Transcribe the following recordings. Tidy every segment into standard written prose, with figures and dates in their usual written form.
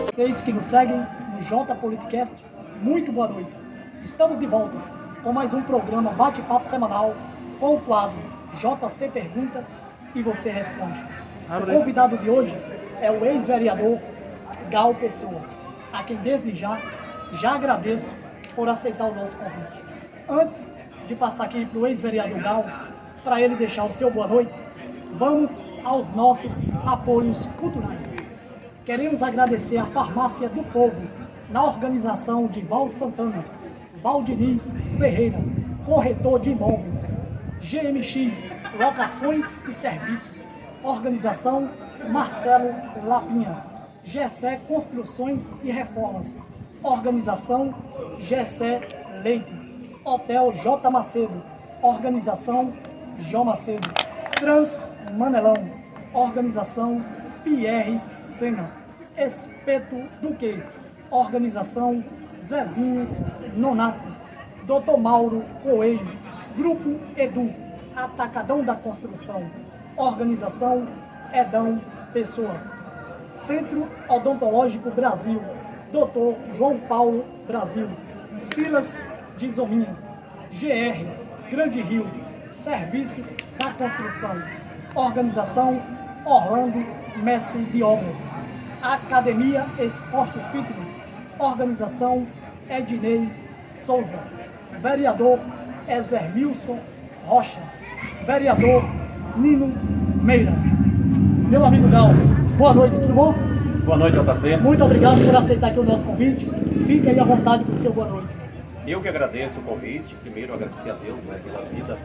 Vocês que nos seguem no J Politicast, muito boa noite. Estamos de volta com mais um programa bate-papo semanal com o quadro JC Pergunta e Você Responde. O convidado de hoje é o ex-vereador Gal Pessoa, a quem desde já agradeço por aceitar o nosso convite. Antes de passar aqui para o ex-vereador Gal, para ele deixar o seu boa noite, vamos aos nossos apoios culturais. Queremos agradecer a Farmácia do Povo, na organização de Val Santana, Valdiniz Ferreira, corretor de imóveis, GMX, locações e serviços, organização Marcelo Lapinha, GC Construções e Reformas, organização GC Leite, Hotel J Macedo, organização J Macedo, Trans Manelão, organização Pierre Sena, Espeto Duque, organização Zezinho Nonato, Dr. Mauro Coelho, Grupo Edu, Atacadão da Construção, organização Edão Pessoa, Centro Odontológico Brasil, Dr. João Paulo Brasil, Silas de Zominha, GR Grande Rio, Serviços da Construção, organização Orlando Mestre de Obras, Academia Esporte Fitness, organização Ednei Souza, vereador Ezermilson Rocha, vereador Nino Meira. Meu amigo Gal, boa noite, tudo bom? Boa noite, JC. Muito obrigado por aceitar aqui o nosso convite. Fique aí à vontade com o seu boa noite. Eu que agradeço o convite. Primeiro, agradecer a Deus, pela vida,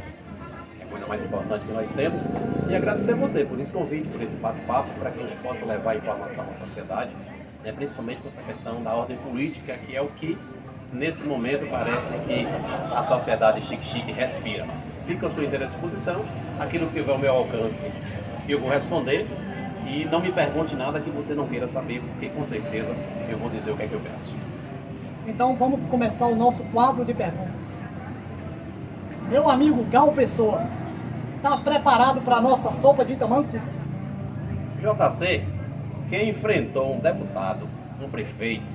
que é a coisa mais importante que nós temos. E agradecer a você por esse convite, por esse bate-papo, para que a gente possa levar informação à sociedade, principalmente com essa questão da ordem política, que é o que, nesse momento, parece que a sociedade chique-chique respira. Fico à sua inteira disposição. Aquilo que tiver ao meu alcance, eu vou responder. E não me pergunte nada que você não queira saber, porque com certeza eu vou dizer o que é que eu penso. Então vamos começar o nosso quadro de perguntas. Meu amigo Gal Pessoa, está preparado para a nossa sopa de tamanco? JC, quem enfrentou um deputado, um prefeito,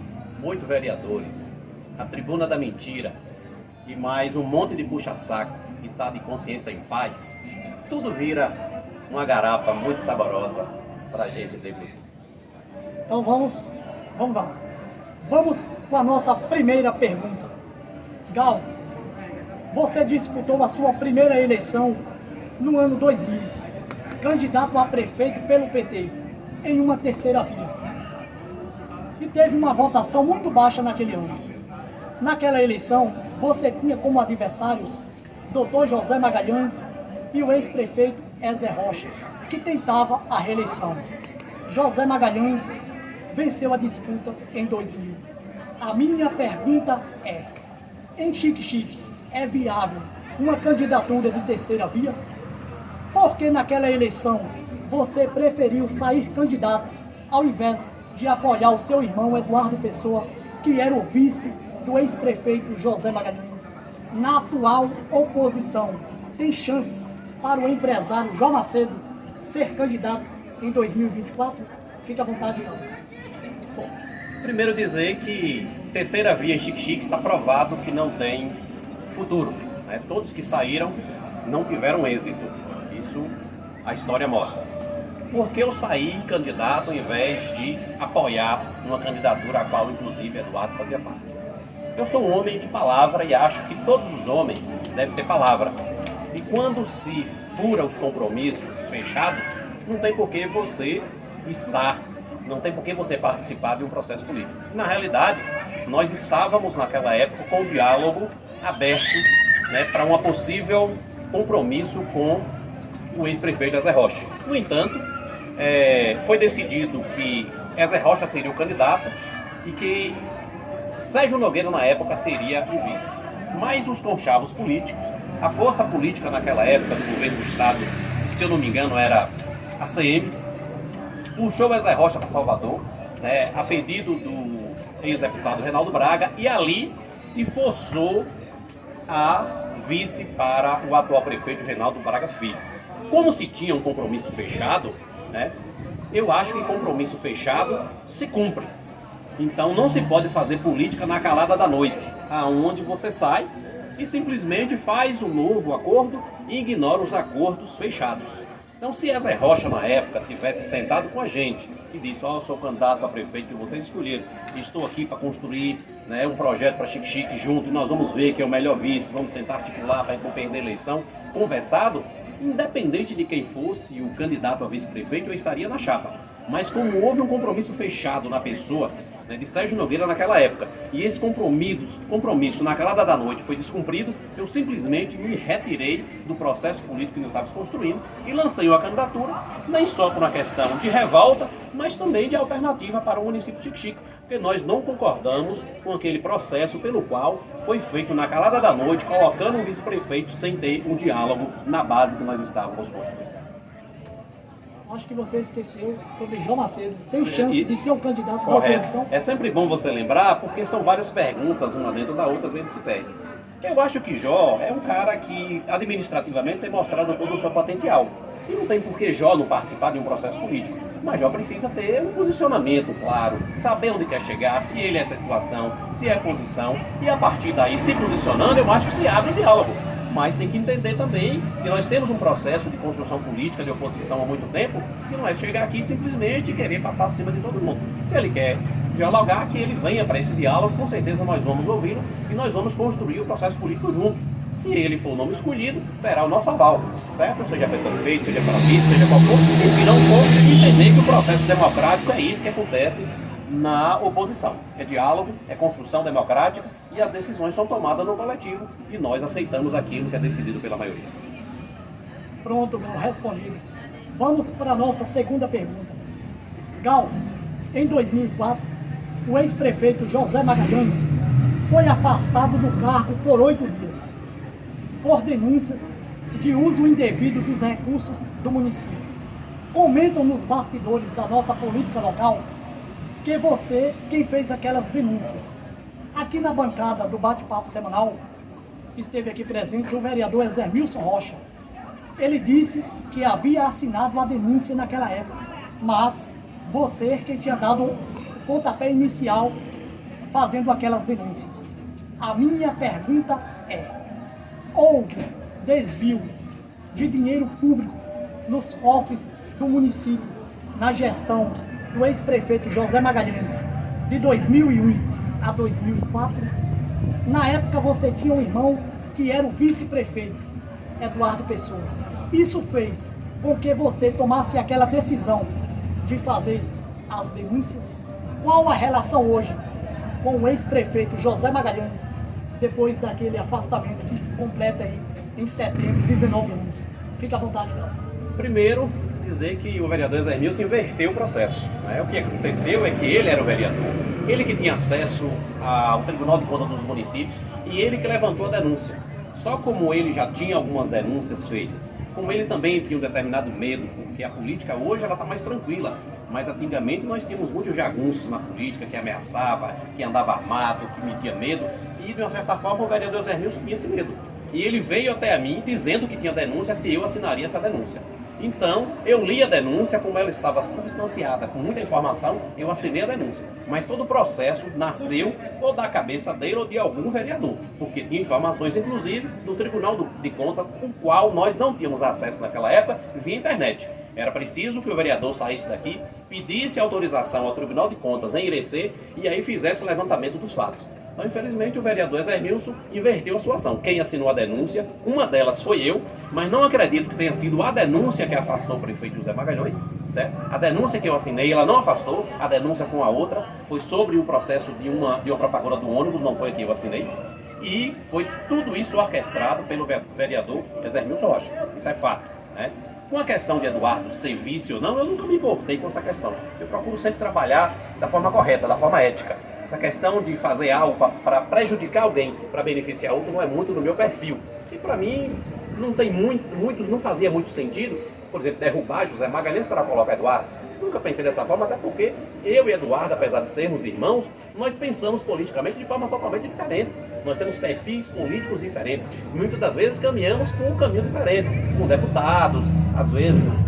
8 vereadores, a tribuna da mentira e mais um monte de puxa-saco e tá de consciência em paz, tudo vira uma garapa muito saborosa pra gente degustar. Então vamos lá. Vamos com a nossa primeira pergunta. Gal, você disputou a sua primeira eleição no ano 2000, candidato a prefeito pelo PT, em uma terceira via. E teve uma votação muito baixa naquele ano. Naquela eleição, você tinha como adversários Dr. José Magalhães e o ex-prefeito Ezer Rocha, que tentava a reeleição. José Magalhães venceu a disputa em 2000. A minha pergunta é: em Xique-Xique é viável uma candidatura de terceira via? Porque naquela eleição você preferiu sair candidato ao invés de apoiar o seu irmão Eduardo Pessoa, que era o vice do ex-prefeito José Magalhães? Na atual oposição, tem chances para o empresário João Macedo ser candidato em 2024? Fique à vontade, Gal. Bom, primeiro dizer que terceira via em Xique-Xique está provado que não tem futuro. Todos que saíram não tiveram êxito. Isso a história mostra. Por que eu saí candidato ao invés de apoiar uma candidatura a qual, inclusive, Eduardo fazia parte? Eu sou um homem de palavra e acho que todos os homens devem ter palavra. E quando se fura os compromissos fechados, não tem por que você estar, não tem por que você participar de um processo político. Na realidade, nós estávamos naquela época com o diálogo aberto, para um possível compromisso com o ex-prefeito Ezer Rocha. No entanto, foi decidido que Ezer Rocha seria o candidato e que Sérgio Nogueira, na época, seria o vice. Mas os conchavos políticos, a força política naquela época do governo do estado, que, se eu não me engano era a CM, puxou o Ezer Rocha para Salvador, a pedido do ex-deputado Reinaldo Braga, e ali se forçou a vice para o atual prefeito Reinaldo Braga Filho. Como se tinha um compromisso fechado, né, eu acho que compromisso fechado se cumpre. Então não se pode fazer política na calada da noite, aonde você sai e simplesmente faz um novo acordo e ignora os acordos fechados. Então, se Zé Rocha, na época, tivesse sentado com a gente e disse: ó, eu sou candidato a prefeito que vocês escolheram, estou aqui para construir, né, um projeto para Xique-Xique junto, e nós vamos ver quem é o melhor vice, vamos tentar articular para não perder a eleição, conversado, independente de quem fosse o candidato a vice-prefeito, eu estaria na chapa. Mas como houve um compromisso fechado na pessoa, né, de Sérgio Nogueira naquela época, e esse compromisso na calada da noite foi descumprido, eu simplesmente me retirei do processo político que nós estávamos construindo e lancei uma candidatura, nem só por uma questão de revolta, mas também de alternativa para o município de Xique-Xique, porque nós não concordamos com aquele processo pelo qual foi feito na calada da noite, colocando um vice-prefeito sem ter um diálogo na base que nós estávamos construindo. Acho que você esqueceu sobre João Macedo. Tem Sim, chance de ser o candidato da correto. oposição? É sempre bom você lembrar, porque são várias perguntas, uma dentro da outra, às vezes se perde. Eu acho que Jó é um cara que, administrativamente, tem mostrado todo o seu potencial. E não tem por que Jó não participar de um processo político. Mas Jó precisa ter um posicionamento claro, saber onde quer chegar, se ele é situação, se é posição. E a partir daí, se posicionando, eu acho que se abre o diálogo. Mas tem que entender também que nós temos um processo de construção política, de oposição há muito tempo, que não é chegar aqui simplesmente e querer passar acima de todo mundo. Se ele quer dialogar, que ele venha para esse diálogo, com certeza nós vamos ouvi-lo e nós vamos construir o processo político juntos. Se ele for o nome escolhido, terá o nosso aval, certo? Seja para prefeito, seja para vice, seja qual for. E se não for, entender que o processo democrático é isso que acontece na oposição. É diálogo, é construção democrática e as decisões são tomadas no coletivo e nós aceitamos aquilo que é decidido pela maioria. Pronto, Gal, respondido. Vamos para a nossa segunda pergunta. Gal, em 2004, o ex-prefeito José Magalhães foi afastado do cargo por 8 dias, por denúncias de uso indevido dos recursos do município. Comentam nos bastidores da nossa política local que você quem fez aquelas denúncias. Aqui na bancada do bate-papo semanal, esteve aqui presente o vereador Ezermilson Rocha. Ele disse que havia assinado a denúncia naquela época, mas você quem tinha dado o pontapé inicial fazendo aquelas denúncias. A minha pergunta é: houve desvio de dinheiro público nos cofres do município na gestão do ex-prefeito José Magalhães de 2001 a 2004? Na época você tinha um irmão que era o vice-prefeito, Eduardo Pessoa. Isso fez com que você tomasse aquela decisão de fazer as denúncias? Qual a relação hoje com o ex-prefeito José Magalhães, depois daquele afastamento que completa aí em setembro, 19 anos? Fica à vontade, Gal. Primeiro, dizer que o vereador Ezermilson inverteu o processo. Né? O que aconteceu é que ele era o vereador, ele que tinha acesso ao Tribunal de Contas dos Municípios e ele que levantou a denúncia. Só como ele já tinha algumas denúncias feitas, como ele também tinha um determinado medo, porque a política hoje ela está mais tranquila, mas antigamente nós tínhamos muitos jagunços na política que ameaçava, que andava armado, que metia medo, e de uma certa forma o vereador Ezermilson tinha esse medo. E ele veio até a mim dizendo que tinha denúncia, se eu assinaria essa denúncia. Então, eu li a denúncia, como ela estava substanciada, com muita informação, eu assinei a denúncia. Mas todo o processo nasceu ou da cabeça dele ou de algum vereador, porque tinha informações, inclusive, do Tribunal de Contas, o qual nós não tínhamos acesso naquela época via internet. Era preciso que o vereador saísse daqui, pedisse autorização ao Tribunal de Contas em Irecê e aí fizesse o levantamento dos fatos. Então, infelizmente, o vereador Ezermilson inverteu a sua ação. Quem assinou a denúncia, uma delas foi eu, mas não acredito que tenha sido a denúncia que afastou o prefeito José Magalhães, certo? A denúncia que eu assinei, ela não afastou, a denúncia foi uma outra, foi sobre o processo de uma propaganda do ônibus, não foi a que eu assinei, e foi tudo isso orquestrado pelo vereador Ezermilson Rocha. Isso é fato, né? Com a questão de Eduardo ser vice ou não, eu nunca me importei com essa questão. Eu procuro sempre trabalhar da forma correta, da forma ética. Essa questão de fazer algo para prejudicar alguém, para beneficiar outro, não é muito do meu perfil. E para mim, não fazia muito sentido, por exemplo, derrubar José Magalhães para colocar Eduardo. Nunca pensei dessa forma, até porque eu e Eduardo, apesar de sermos irmãos, nós pensamos politicamente de formas totalmente diferentes. Nós temos perfis políticos diferentes. Muitas das vezes caminhamos por um caminho diferente, com deputados, às vezes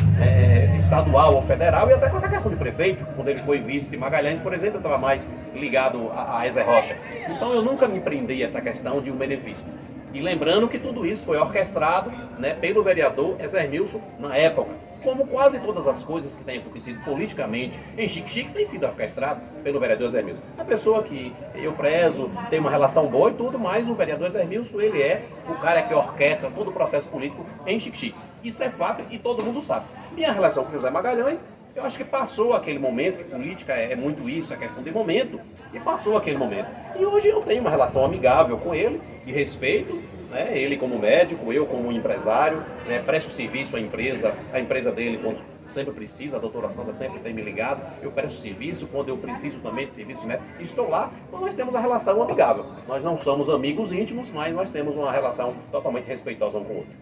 estadual ou federal, e até com essa questão de prefeito. Quando ele foi vice de Magalhães, por exemplo, eu estava mais ligado a Ezer Rocha. Então eu nunca me prendi a essa questão de um benefício. E lembrando que tudo isso foi orquestrado, né, pelo vereador Ezermilson na época. Como quase todas as coisas que têm acontecido politicamente em Xique-Xique tem sido orquestrado pelo vereador Ezermilson. A pessoa que eu prezo, tem uma relação boa e tudo, mas o vereador Ezermilson, ele é o cara que orquestra todo o processo político em Xique-Xique. Isso é fato e todo mundo sabe. Minha relação com José Magalhães, eu acho que passou aquele momento, que política é muito isso, é questão de momento, e passou aquele momento. E hoje eu tenho uma relação amigável com ele, de respeito, né? Ele como médico, eu como empresário, né? Presto serviço à empresa dele quando sempre precisa, a doutora Sandra sempre tem me ligado, eu presto serviço, quando eu preciso também de serviço, né? Estou lá, então nós temos uma relação amigável. Nós não somos amigos íntimos, mas nós temos uma relação totalmente respeitosa um com o outro.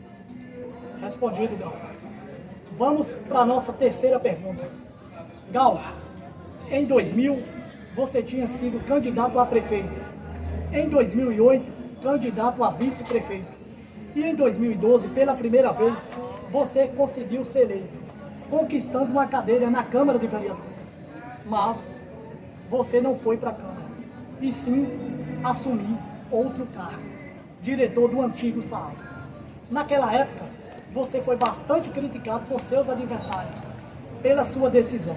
Respondido, Gal. Vamos para a nossa terceira pergunta. Gal, em 2000, você tinha sido candidato a prefeito. Em 2008, candidato a vice-prefeito. E em 2012, pela primeira vez, você conseguiu ser eleito, conquistando uma cadeira na Câmara de Vereadores. Mas você não foi para a Câmara, e sim assumir outro cargo, diretor do antigo SAAI. Naquela época, você foi bastante criticado por seus adversários, pela sua decisão.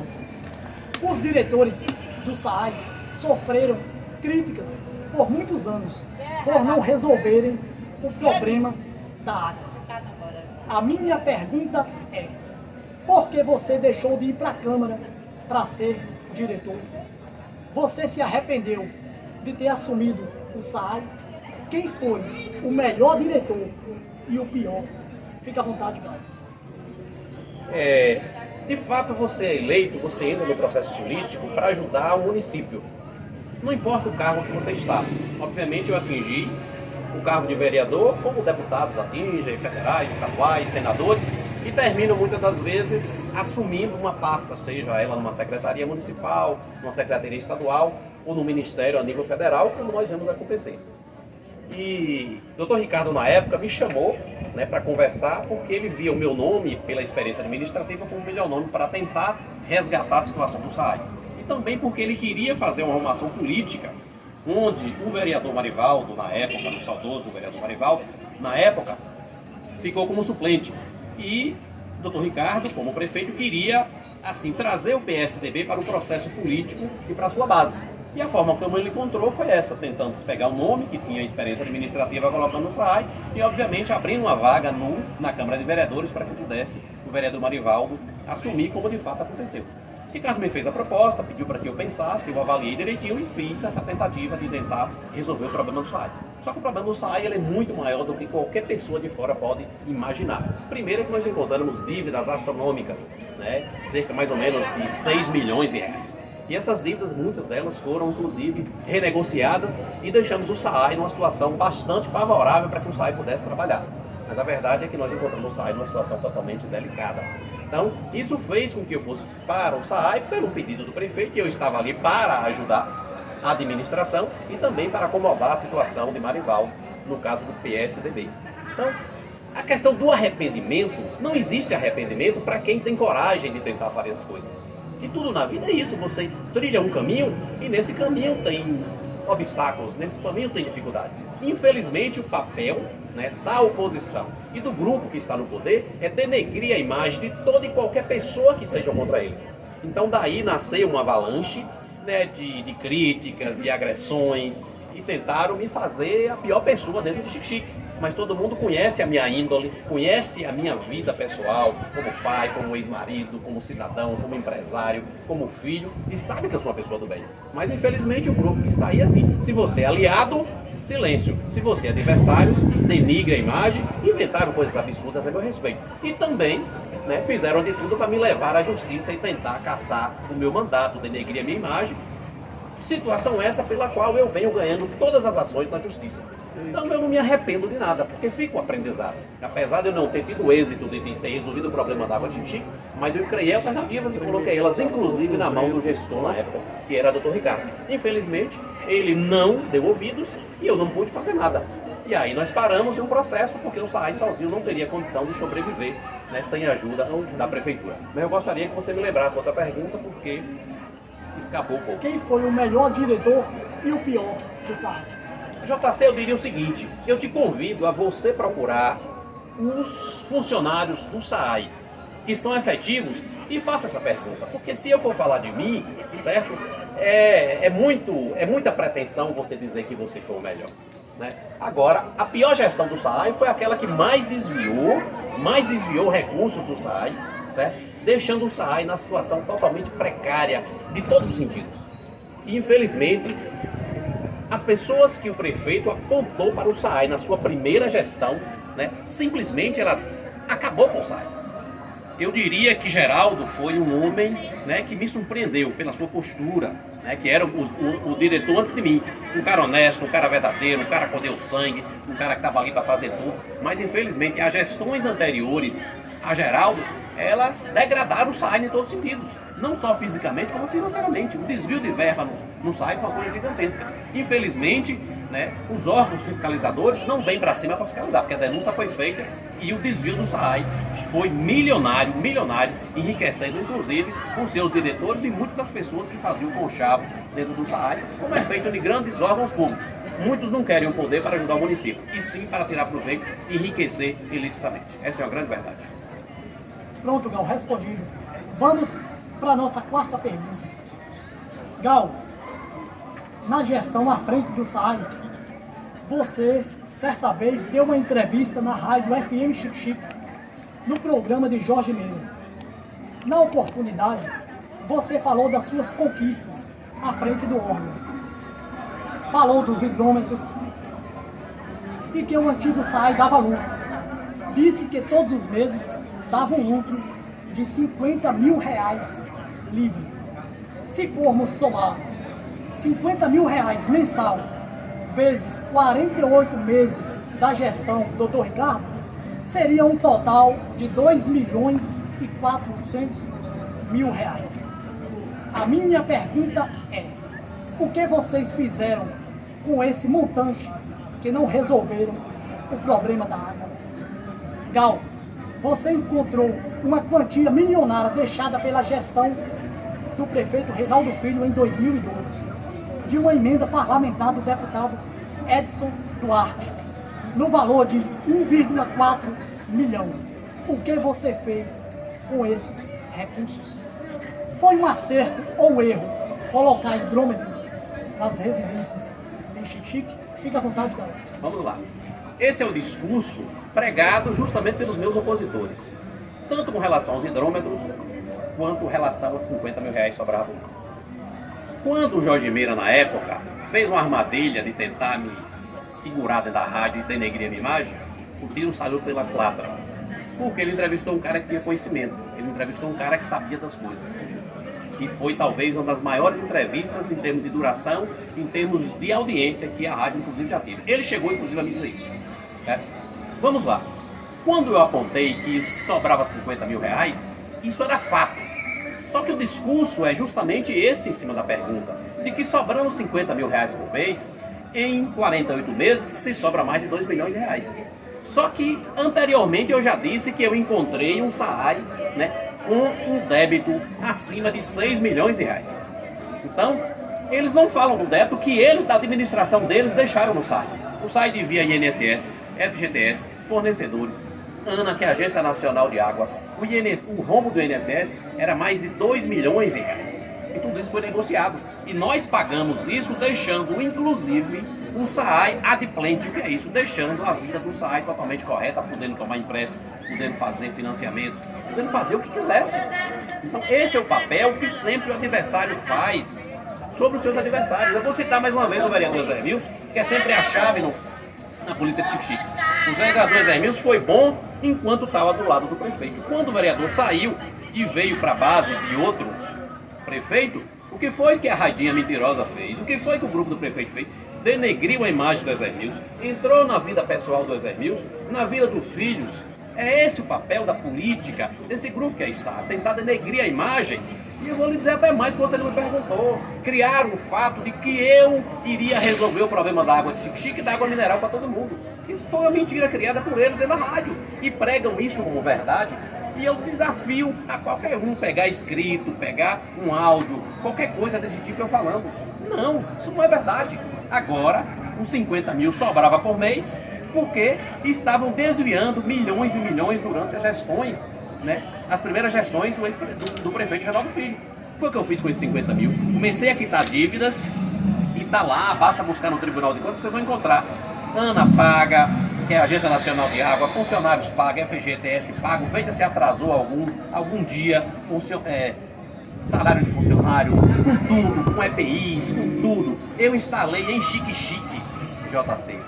Os diretores do SAAI sofreram críticas por muitos anos, por não resolverem o problema da água. A minha pergunta é, por que você deixou de ir para a Câmara para ser diretor? Você se arrependeu de ter assumido o SAAI? Quem foi o melhor diretor e o pior? Fica à vontade, Gal. De fato, você é eleito, você entra no processo político para ajudar o município. Não importa o cargo que você está. Obviamente, eu atingi o cargo de vereador, como deputados atingem, federais, estaduais, senadores, e terminam muitas das vezes assumindo uma pasta, seja ela numa secretaria municipal, numa secretaria estadual ou no ministério a nível federal, como nós vemos acontecer. E o Dr. Ricardo, na época, me chamou, né, para conversar, porque ele via o meu nome, pela experiência administrativa, como o melhor nome para tentar resgatar a situação do SAAI. E também porque ele queria fazer uma arrumação política, onde o vereador Marivaldo, na época, o saudoso vereador Marivaldo, na época, ficou como suplente. E o Dr. Ricardo, como prefeito, queria, assim, trazer o PSDB para o processo político e para a sua base. E a forma como ele encontrou foi essa, tentando pegar o nome que tinha experiência administrativa, colocando o SAAI e, obviamente, abrindo uma vaga na Câmara de Vereadores para que pudesse o vereador Marivaldo assumir como de fato aconteceu. Ricardo me fez a proposta, pediu para que eu pensasse, eu avaliei direitinho e fiz essa tentativa de tentar resolver o problema do SAAI. Só que o problema do SAAI ele é muito maior do que qualquer pessoa de fora pode imaginar. Primeiro é que nós encontramos dívidas astronômicas, né? Cerca mais ou menos de 6 milhões de reais. E essas dívidas, muitas delas foram inclusive renegociadas e deixamos o SAAI numa situação bastante favorável para que o SAAI pudesse trabalhar. Mas a verdade é que nós encontramos o SAAI numa situação totalmente delicada. Então, isso fez com que eu fosse para o SAAI pelo pedido do prefeito, e eu estava ali para ajudar a administração e também para acomodar a situação de Marivaldo, no caso do PSDB. Então, a questão do arrependimento, não existe arrependimento para quem tem coragem de tentar fazer as coisas. E tudo na vida é isso, você trilha um caminho e nesse caminho tem obstáculos, nesse caminho tem dificuldade. Infelizmente o papel, né, da oposição e do grupo que está no poder é denegrir a imagem de toda e qualquer pessoa que seja contra eles. Então daí nasceu uma avalanche, né, de críticas, de agressões, e tentaram me fazer a pior pessoa dentro de Xique-Xique. Mas todo mundo conhece a minha índole, conhece a minha vida pessoal, como pai, como ex-marido, como cidadão, como empresário, como filho, e sabe que eu sou uma pessoa do bem. Mas infelizmente o grupo que está aí é assim. Se você é aliado, silêncio. Se você é adversário, denigre a imagem, inventaram coisas absurdas a meu respeito. E também, né, fizeram de tudo para me levar à justiça e tentar caçar o meu mandato, denegrir a minha imagem. Situação essa pela qual eu venho ganhando todas as ações na justiça. Então eu não me arrependo de nada, porque fica um aprendizado. Apesar de eu não ter tido êxito de ter resolvido o problema da água de Xique-Xique, mas eu criei alternativas e coloquei elas, inclusive, na mão do gestor na época, que era o Dr. Ricardo. Infelizmente, ele não deu ouvidos e eu não pude fazer nada. E aí nós paramos em um processo, porque o SAAI sozinho não teria condição de sobreviver, né, sem a ajuda da prefeitura. Mas eu gostaria que você me lembrasse outra pergunta, porque escapou um pouco. Quem foi o melhor diretor e o pior do SAAI? JC, eu diria o seguinte, eu te convido a você procurar os funcionários do SAAI que são efetivos e faça essa pergunta, porque se eu for falar de mim, certo? É muita pretensão você dizer que você foi o melhor, né? Agora, a pior gestão do SAAI foi aquela que mais desviou recursos do SAAI, certo? Deixando o SAAI na situação totalmente precária de todos os sentidos. E, infelizmente, as pessoas que o prefeito apontou para o SAAI na sua primeira gestão, né, simplesmente ela acabou com o SAAI. Eu diria que Geraldo foi um homem, né, que me surpreendeu pela sua postura, né, que era o diretor antes de mim. Um cara honesto, um cara verdadeiro, um cara que deu sangue, um cara que estava ali para fazer tudo. Mas infelizmente as gestões anteriores a Geraldo, elas degradaram o SAAI em todos os sentidos. Não só fisicamente, como financeiramente. O desvio de verba no SAAI foi uma coisa gigantesca. Infelizmente, né, os órgãos fiscalizadores não vêm para cima para fiscalizar, porque a denúncia foi feita e o desvio do SAAI foi milionário, enriquecendo inclusive os seus diretores e muitas das pessoas que faziam conchavo dentro do SAAI, como é feito de grandes órgãos públicos. Muitos não querem o poder para ajudar o município, e sim para tirar proveito e enriquecer ilicitamente. Essa é a grande verdade. Pronto, Gal, respondido. Vamos para a nossa quarta pergunta. Gal, na gestão à frente do SAAI, você, certa vez, deu uma entrevista na rádio FM Xique-Xique, no programa de Jorge Meira. Na oportunidade, você falou das suas conquistas à frente do órgão. Falou dos hidrômetros e que o antigo SAAI dava lucro. Disse que todos os meses dava um lucro de R$50 mil livre. Se formos somar R$50 mil mensal vezes 48 meses da gestão do Dr. Ricardo, seria um total de R$2.400.000. A minha pergunta é: o que vocês fizeram com esse montante que não resolveram o problema da água? Gal, você encontrou uma quantia milionária deixada pela gestão do prefeito Reinaldo Filho em 2012, de uma emenda parlamentar do deputado Edson Duarte, no valor de 1,4 milhão. O que você fez com esses recursos? Foi um acerto ou um erro colocar hidrômetros nas residências em Xique-Xique? Fica à vontade, Gal. Vamos lá. Esse é o discurso pregado justamente pelos meus opositores, tanto com relação aos hidrômetros, quanto com relação aos R$50 mil sobrados por mês. Quando o Jorge Meira, na época, fez uma armadilha de tentar me segurar dentro da rádio e denegrir a minha imagem, o tiro saiu pela culatra, porque ele entrevistou um cara que tinha conhecimento, ele entrevistou um cara que sabia das coisas. E foi talvez uma das maiores entrevistas em termos de duração, em termos de audiência que a rádio inclusive já teve. Ele chegou inclusive a me dizer isso. Né? Vamos lá. Quando eu apontei que sobrava R$50 mil, isso era fato. Só que o discurso é justamente esse em cima da pergunta, de que sobrando R$50 mil por mês, em 48 meses se sobra mais de R$2 milhões. Só que anteriormente eu já disse que eu encontrei um SAAI, né, com um débito acima de R$6 milhões. Então, eles não falam do débito que eles, da administração deles, deixaram no SAAI. O SAAI devia INSS, FGTS, fornecedores, ANA, que é a Agência Nacional de Água. O rombo do INSS era mais de R$2 milhões. E tudo isso foi negociado. E nós pagamos isso, deixando, inclusive, um SAAI adimplente. O que é isso? Deixando a vida do SAAI totalmente correta, podendo tomar empréstimo, podendo fazer financiamentos, podendo fazer o que quisesse. Então esse é o papel que sempre o adversário faz sobre os seus adversários. Eu vou citar mais uma vez o vereador Zé Milson, que é sempre a chave na política de Xique-Xique. O vereador Zé Milson foi bom enquanto estava do lado do prefeito. Quando o vereador saiu e veio para a base de outro prefeito, o que foi que a radinha mentirosa fez? O que foi que o grupo do prefeito fez? denegriu a imagem do Ezermilson, entrou na vida pessoal do Ezermilson, na vida dos filhos. É esse o papel da política, desse grupo que aí está, tentar denegrir a imagem. E eu vou lhe dizer até mais que você não me perguntou. Criaram o fato de que eu iria resolver o problema da água de Xique-Xique e da água mineral para todo mundo. Isso foi uma mentira criada por eles dentro da rádio. E pregam isso como verdade. E eu desafio a qualquer um pegar escrito, pegar um áudio, qualquer coisa desse tipo eu falando. Não, isso não é verdade. Agora, os 50 mil sobrava por mês, porque estavam desviando milhões e milhões durante as gestões, né? As primeiras gestões do prefeito Revaldo Filho. Foi o que eu fiz com esses 50 mil. Comecei a quitar dívidas e tá lá, basta buscar no Tribunal de Contas que vocês vão encontrar. ANA paga, que é a Agência Nacional de Água, funcionários pagam, FGTS pago, veja se atrasou algum dia, salário de funcionário, com tudo, com EPIs, com tudo. Eu instalei em Xique-Xique, JC,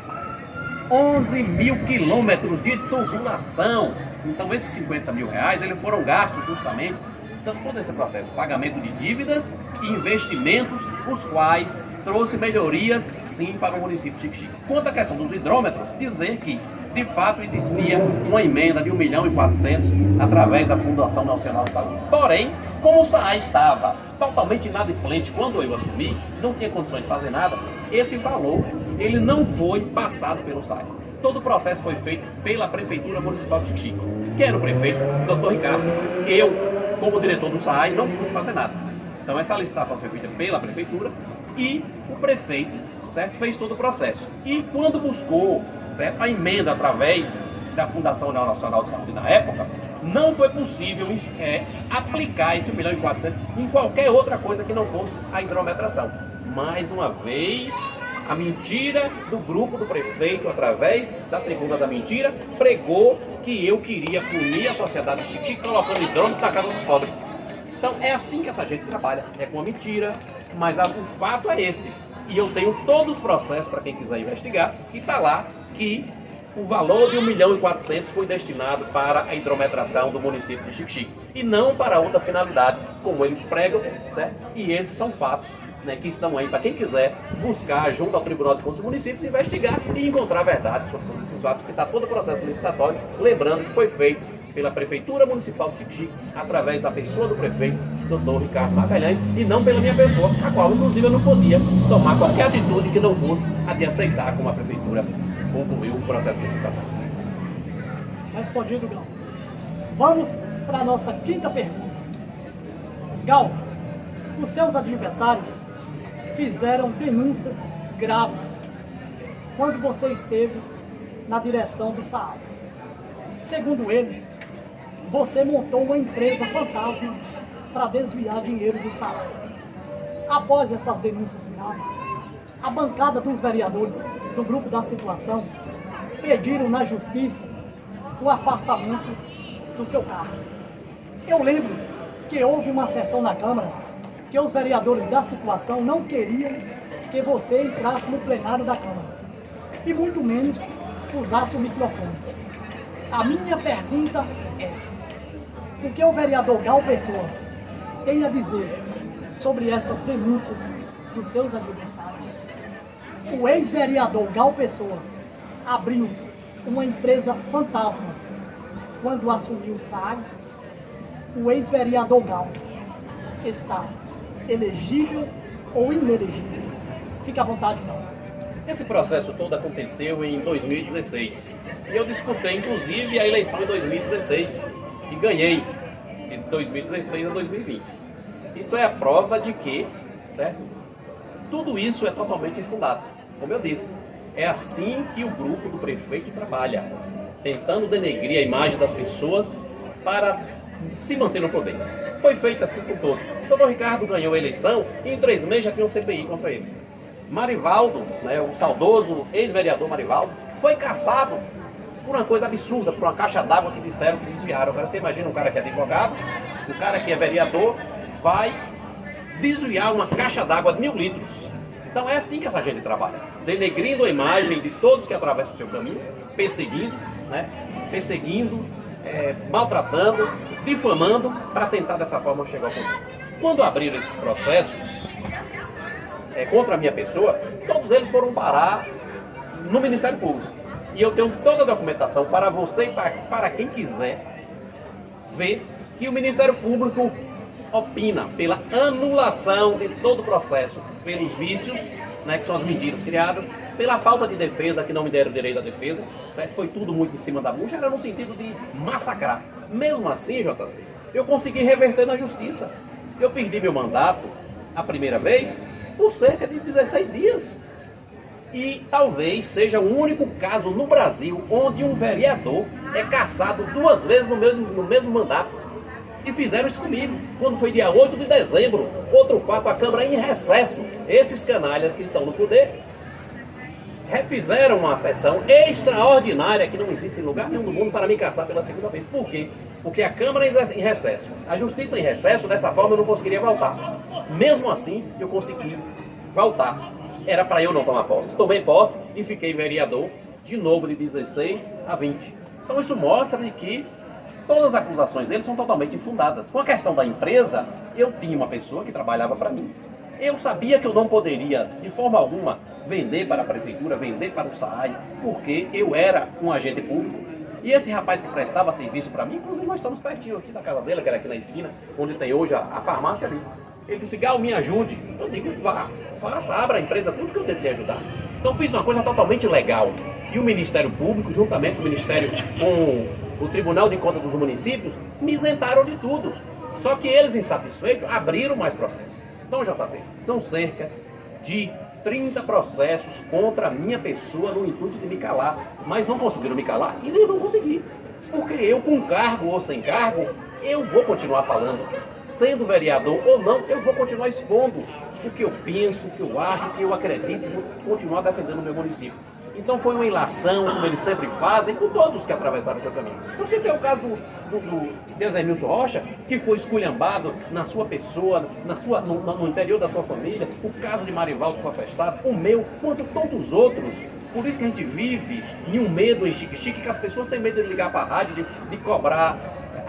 11 mil quilômetros de tubulação. Então esses 50 mil reais, eles foram gastos justamente, então todo esse processo, pagamento de dívidas e investimentos, os quais trouxe melhorias sim para o município de Xique-Xique. Quanto à questão dos hidrômetros, dizer que de fato existia uma emenda de 1.400.000 através da Fundação Nacional de Saúde. Porém, como o SAAI estava totalmente inadimplente quando eu assumi, não tinha condições de fazer nada, esse valor ele não foi passado pelo SAAI. Todo o processo foi feito pela Prefeitura Municipal de Xique-Xique, que era o prefeito, Dr. Ricardo. Eu, como diretor do SAAI, não pude fazer nada. Então essa licitação foi feita pela Prefeitura e o prefeito, certo, fez todo o processo. E quando buscou, certo, a emenda através da Fundação Nacional de Saúde na época, não foi possível aplicar esse 1.400.000 em qualquer outra coisa que não fosse a hidrometração. Mais uma vez, a mentira do grupo do prefeito, através da tribuna da mentira, pregou que eu queria punir a sociedade de Xique-Xique colocando hidrômetro na casa dos pobres. Então é assim que essa gente trabalha, é com a mentira, mas o fato é esse. E eu tenho todos os processos para quem quiser investigar, que está lá que o valor de 1.400.000 foi destinado para a hidrometração do município de Xique-Xique e não para outra finalidade, como eles pregam, certo? E esses são fatos, né, que estão aí para quem quiser buscar junto ao Tribunal de Contas dos Municípios, investigar e encontrar a verdade sobre todos esses fatos, que está todo o processo licitatório, lembrando que foi feito pela Prefeitura Municipal de Xique-Xique, através da pessoa do prefeito, Dr. Ricardo Magalhães, e não pela minha pessoa, a qual inclusive eu não podia tomar qualquer atitude que não fosse a de aceitar como a Prefeitura concluiu o processo licitatório. Respondido, Gal. Vamos para a nossa quinta pergunta. Gal, os seus adversários fizeram denúncias graves quando você esteve na direção do SAAI. Segundo eles, você montou uma empresa fantasma para desviar dinheiro do SAAI. Após essas denúncias graves, a bancada dos vereadores do grupo da situação pediram na justiça o afastamento do seu cargo. Eu lembro que houve uma sessão na Câmara que os vereadores da situação não queriam que você entrasse no plenário da Câmara e muito menos usasse o microfone. A minha pergunta é: o que o vereador Gal Pessoa tem a dizer sobre essas denúncias dos seus adversários? O ex-vereador Gal Pessoa abriu uma empresa fantasma quando assumiu o SAAI. O ex-vereador Gal está elegível ou inelegível? Fique à vontade, Gal. Esse processo todo aconteceu em 2016 e eu disputei inclusive a eleição em 2016 e ganhei de 2016 a 2020. Isso é a prova de que, certo? Tudo isso é totalmente infundado. Como eu disse, é assim que o grupo do prefeito trabalha, tentando denegrir a imagem das pessoas para se manter no poder. Foi feito assim com todos. O Dr. Ricardo ganhou a eleição e em 3 meses já tinha um CPI contra ele. Marivaldo, né, o saudoso ex-vereador Marivaldo, foi caçado por uma coisa absurda, por uma caixa d'água que disseram que desviaram. Agora você imagina um cara que é advogado, um cara que é vereador, vai desviar uma caixa d'água de 1.000 litros. Então é assim que essa gente trabalha, denegrindo a imagem de todos que atravessam o seu caminho, perseguindo, maltratando, difamando, para tentar dessa forma chegar ao poder. Quando abriram esses processos, contra a minha pessoa, todos eles foram parar no Ministério Público. E eu tenho toda a documentação para você e para quem quiser ver que o Ministério Público opina pela anulação de todo o processo, pelos vícios, né, que são as medidas criadas, pela falta de defesa, que não me deram direito à defesa, certo? Foi tudo muito em cima da bucha, era no sentido de massacrar. Mesmo assim, JC, eu consegui reverter na justiça. Eu perdi meu mandato a primeira vez por cerca de 16 dias. E talvez seja o único caso no Brasil onde um vereador é cassado 2 vezes no mesmo mandato. E fizeram isso comigo, quando foi dia 8 de dezembro. Outro fato, a Câmara em recesso. Esses canalhas que estão no poder refizeram uma sessão extraordinária que não existe em lugar nenhum do mundo para me caçar pela segunda vez. Por quê? Porque a Câmara em recesso, a Justiça em recesso, dessa forma eu não conseguiria voltar. Mesmo assim, eu consegui voltar. Era para eu não tomar posse. Tomei posse e fiquei vereador de novo de 16 a 20. Então isso mostra que todas as acusações dele são totalmente infundadas. Com a questão da empresa, eu tinha uma pessoa que trabalhava para mim. Eu sabia que eu não poderia, de forma alguma, vender para a prefeitura, vender para o SAAI, porque eu era um agente público. E esse rapaz que prestava serviço para mim, inclusive nós estamos pertinho aqui da casa dele, que era aqui na esquina, onde tem hoje a farmácia ali. Ele disse, Gal, me ajude. Eu digo, vá, faça, abra a empresa, tudo que eu tento lhe ajudar. Então fiz uma coisa totalmente legal. E o Ministério Público, juntamente com o Ministério, com o Tribunal de Contas dos Municípios, me isentaram de tudo. Só que eles, insatisfeitos, abriram mais processos. Então, JC, são cerca de 30 processos contra a minha pessoa no intuito de me calar. Mas não conseguiram me calar e nem vão conseguir. Porque eu, com cargo ou sem cargo, eu vou continuar falando. Sendo vereador ou não, eu vou continuar expondo o que eu penso, o que eu acho, o que eu acredito, vou continuar defendendo o meu município. Então foi uma ilação, como eles sempre fazem, com todos que atravessaram o seu caminho. Você tem o caso do Desemilson Rocha, que foi esculhambado na sua pessoa, no interior da sua família, o caso de Marivaldo que foi afastado, o meu, quanto tantos outros. Por isso que a gente vive em um medo em Xique-Xique, que as pessoas têm medo de ligar para a rádio, de cobrar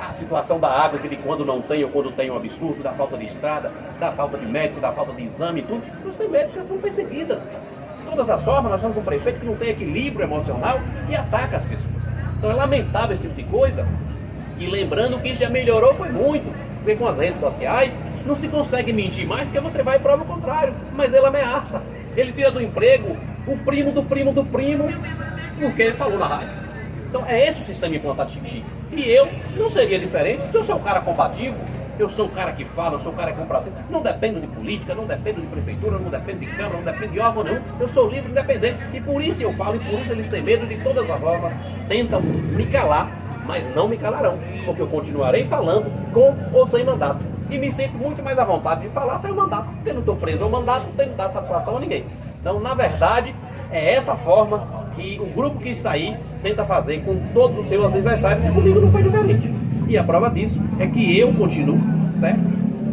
a situação da água, que de quando não tem ou quando tem um absurdo, da falta de estrada, da falta de médico, da falta de exame e tudo. As pessoas têm medo porque são perseguidas. De todas as formas, nós temos um prefeito que não tem equilíbrio emocional e ataca as pessoas. Então é lamentável esse tipo de coisa. E lembrando que isso já melhorou foi muito. Porque com as redes sociais não se consegue mentir mais, porque você vai e prova o contrário. Mas ele ameaça. Ele tira do emprego o primo do primo do primo, porque ele falou na rádio. Então é esse o sistema implantado de Xique-Xique. E eu não seria diferente, porque eu sou um cara combativo. Eu sou o cara que fala, eu sou o cara que compra assim. Não dependo de política, não dependo de prefeitura, não dependo de câmara, não dependo de órgão nenhum. Eu sou livre e independente. E por isso eu falo, e por isso eles têm medo de todas as formas. Tentam me calar, mas não me calarão. Porque eu continuarei falando com ou sem mandato. E me sinto muito mais à vontade de falar sem o mandato. Porque não estou preso ao mandato, não tenho que dar satisfação a ninguém. Então, na verdade, é essa forma que o grupo que está aí tenta fazer com todos os seus adversários. E comigo não foi diferente. E a prova disso é que eu continuo, certo?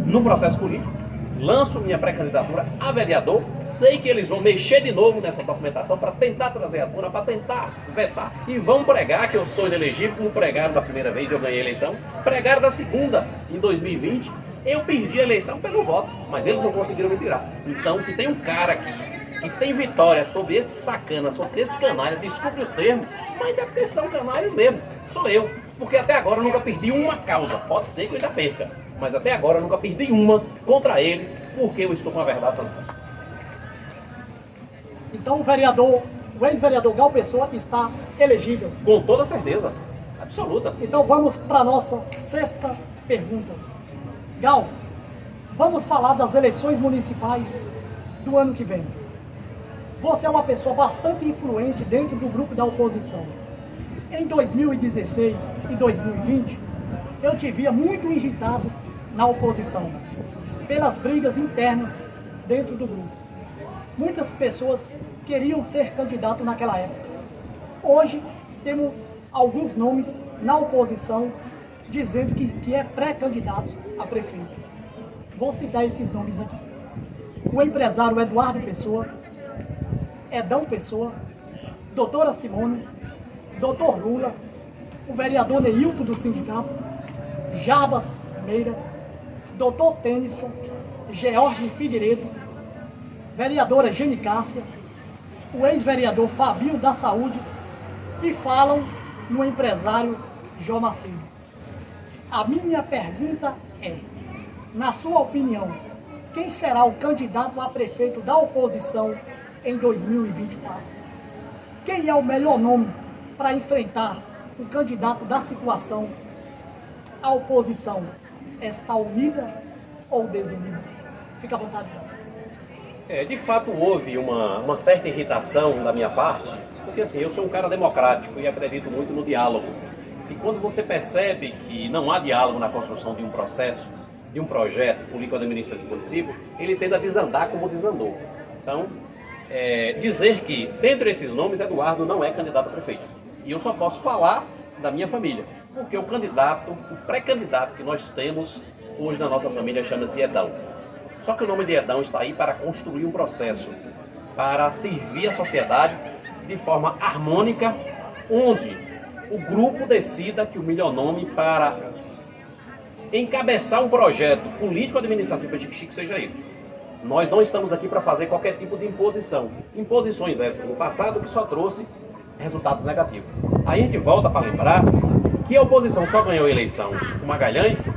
No processo político, lanço minha pré-candidatura a vereador, sei que eles vão mexer de novo nessa documentação para tentar trazer à tona, para tentar vetar. E vão pregar que eu sou inelegível, como pregaram da primeira vez, eu ganhei a eleição, pregaram da segunda, em 2020, eu perdi a eleição pelo voto, mas eles não conseguiram me tirar. Então, se tem um cara aqui que tem vitória sobre esse sacana, sobre esse canalha, desculpe o termo, mas é porque são canalhas mesmo, sou eu. Porque até agora eu nunca perdi uma causa. Pode ser que eu ainda perca, mas até agora eu nunca perdi uma contra eles, porque eu estou com a verdade para nós. Então o ex-vereador Gal Pessoa está elegível. Com toda certeza, absoluta. Então vamos para a nossa 6ª pergunta. Gal, vamos falar das eleições municipais do ano que vem. Você é uma pessoa bastante influente dentro do grupo da oposição. Em 2016 e 2020, eu te via muito irritado na oposição, pelas brigas internas dentro do grupo. Muitas pessoas queriam ser candidato naquela época. Hoje, temos alguns nomes na oposição dizendo que é pré-candidato a prefeito. Vou citar esses nomes aqui. O empresário Eduardo Pessoa, Edão Pessoa, doutora Simone, Dr. Lula, o vereador Neilton do sindicato, Jarbas Meira, Dr. Tennyson, George Figueiredo, vereadora Gene Cássia, o ex-vereador Fabinho da Saúde e falam no empresário João Macedo. A minha pergunta é, na sua opinião, quem será o candidato a prefeito da oposição em 2024? Quem é o melhor nome para enfrentar o candidato da situação? A oposição está unida ou desunida? Fica à vontade, Gal. De fato houve uma certa irritação da minha parte, porque assim, eu sou um cara democrático e acredito muito no diálogo. E quando você percebe que não há diálogo na construção de um processo, de um projeto político-administrativo do município, ele tende a desandar como desandou. Então, dizer que, dentre esses nomes, Eduardo não é candidato a prefeito. E eu só posso falar da minha família, porque o pré-candidato que nós temos hoje na nossa família chama-se Edão. Só que o nome de Edão está aí para construir um processo, para servir a sociedade de forma harmônica, onde o grupo decida que o melhor nome para encabeçar um projeto político-administrativo para Xique-Xique seja ele. Nós não estamos aqui para fazer qualquer tipo de imposição. Imposições essas no passado que só trouxe resultados negativos. Aí a gente volta para lembrar que a oposição só ganhou a eleição com Magalhães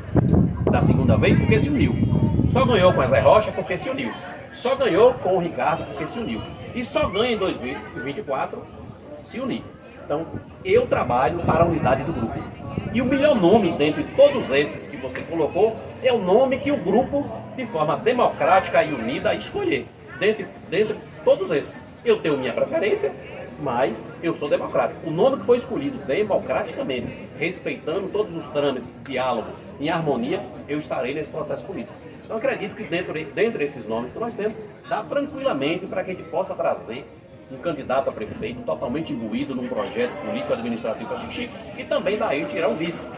da segunda vez porque se uniu. Só ganhou com Zé Rocha porque se uniu. Só ganhou com o Ricardo porque se uniu. E só ganha em 2024 se unir. Então, eu trabalho para a unidade do grupo. E o melhor nome dentre todos esses que você colocou é o nome que o grupo, de forma democrática e unida, escolher. Dentre todos esses. Eu tenho minha preferência, mas eu sou democrático. O nome que foi escolhido democraticamente, respeitando todos os trâmites, diálogo, em harmonia, eu estarei nesse processo político. Então, acredito que dentro desses nomes que nós temos, dá tranquilamente para que a gente possa trazer um candidato a prefeito totalmente imbuído num projeto político-administrativo para Xique-Xique e também daí tirar um vice.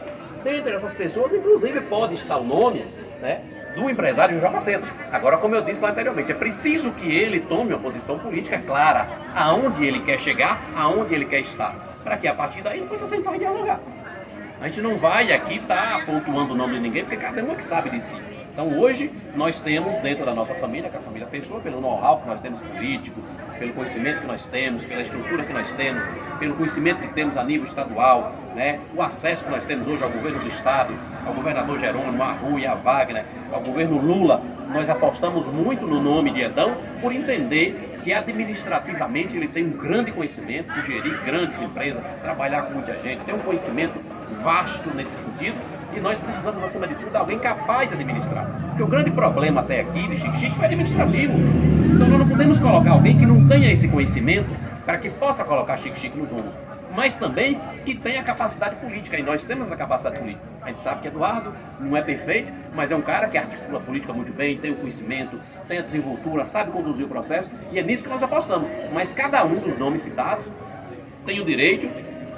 Dentre essas pessoas, inclusive, pode estar o nome, né, do empresário João Macedo. Agora, como eu disse lá anteriormente, é preciso que ele tome uma posição política clara, aonde ele quer chegar, aonde ele quer estar, para que a partir daí ele possa sentar e dialogar. A gente não vai aqui estar pontuando o nome de ninguém, porque cada um é que sabe de si. Então hoje nós temos dentro da nossa família, que a família Pessoa, pelo know-how que nós temos político, pelo conhecimento que nós temos, pela estrutura que nós temos, pelo conhecimento que temos a nível estadual, né, o acesso que nós temos hoje ao governo do estado, ao governador Jerônimo, a Rui, a Wagner, ao governo Lula, nós apostamos muito no nome de Edão por entender que administrativamente ele tem um grande conhecimento de gerir grandes empresas, trabalhar com muita gente, tem um conhecimento vasto nesse sentido. E nós precisamos, acima de tudo, de alguém capaz de administrar. Porque o grande problema até aqui de Xique-Xique foi administrativo. Então nós não podemos colocar alguém que não tenha esse conhecimento para que possa colocar Xique-Xique nos rumos. Mas também que tenha capacidade política. E nós temos essa capacidade política. A gente sabe que Eduardo não é perfeito, mas é um cara que articula a política muito bem, tem o conhecimento, tem a desenvoltura, sabe conduzir o processo. E é nisso que nós apostamos. Mas cada um dos nomes citados tem o direito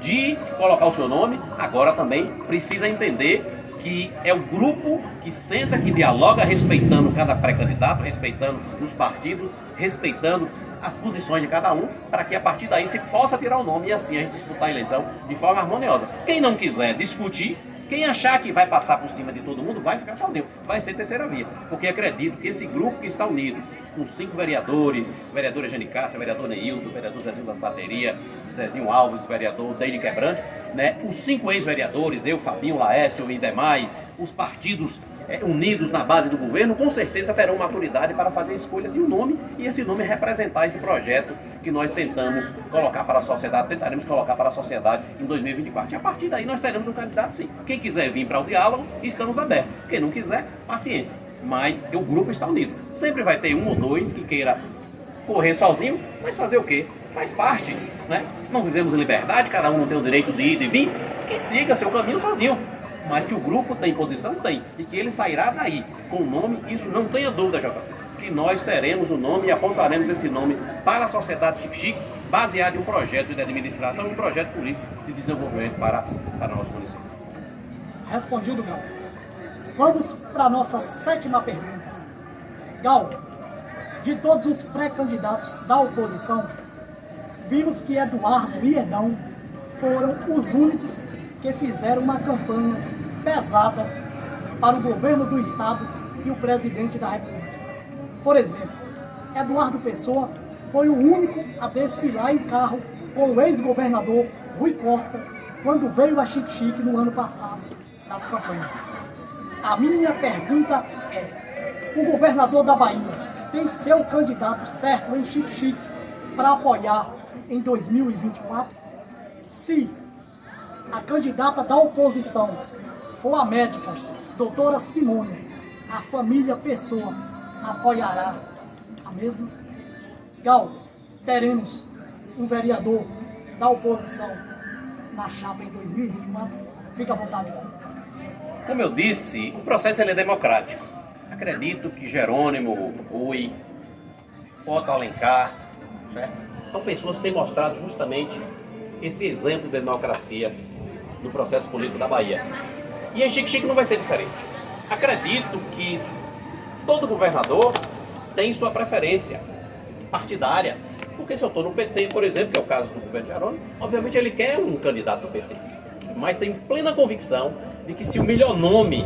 de colocar o seu nome, agora também precisa entender que é o grupo que senta, que dialoga, respeitando cada pré-candidato, respeitando os partidos, respeitando as posições de cada um, para que a partir daí se possa tirar o nome e assim a gente disputar a eleição de forma harmoniosa. Quem não quiser discutir, quem achar que vai passar por cima de todo mundo, vai ficar sozinho, vai ser terceira via. Porque acredito que esse grupo que está unido, com 5 vereadores, vereadora Gene Cássia, vereador Neilton, vereador Zezinho das Baterias, Zezinho Alves, vereador Deide Quebrante, né, os 5 ex-vereadores, eu, Fabinho, Laércio e demais, os partidos unidos na base do governo, com certeza terão maturidade para fazer a escolha de um nome e esse nome representar esse projeto que nós tentamos colocar para a sociedade, tentaremos colocar para a sociedade em 2024. E a partir daí nós teremos um candidato, sim. Quem quiser vir para o diálogo, estamos abertos. Quem não quiser, paciência. Mas o grupo está unido. Sempre vai ter um ou dois que queira correr sozinho, mas fazer o quê? Faz parte, né? Não vivemos em liberdade, cada um não tem o direito de ir e vir, que siga seu caminho sozinho. Mas que o grupo tem posição, tem. E que ele sairá daí com o nome, isso não tenha dúvida, JC. Que nós teremos o nome e apontaremos esse nome para a sociedade Xique-Xique, baseado em um projeto de administração, um projeto político de desenvolvimento para o nosso município. Respondido, Gal. Vamos para a nossa 7ª pergunta. Gal, de todos os pré-candidatos da oposição, vimos que Eduardo e Edão foram os únicos que fizeram uma campanha pesada para o governo do estado e o presidente da República. Por exemplo, Eduardo Pessoa foi o único a desfilar em carro com o ex-governador Rui Costa quando veio a Xique-Xique no ano passado, nas campanhas. A minha pergunta é: o governador da Bahia tem seu candidato certo em Xique-Xique para apoiar em 2024? Se a candidata da oposição for a médica doutora Simone, a família Pessoa apoiará a mesma? Gal, teremos um vereador da oposição na chapa em 2024? Fica à vontade, Gal. Como eu disse, o processo ele é democrático. Acredito que Jerônimo, Rui, Otto Alencar, certo? São pessoas que têm mostrado justamente esse exemplo de democracia no processo político da Bahia. E em Xique-Xique não vai ser diferente. Acredito que todo governador tem sua preferência partidária. Porque se eu estou no PT, por exemplo, que é o caso do governo Jerônimo, obviamente ele quer um candidato do PT. Mas tenho plena convicção de que se o melhor nome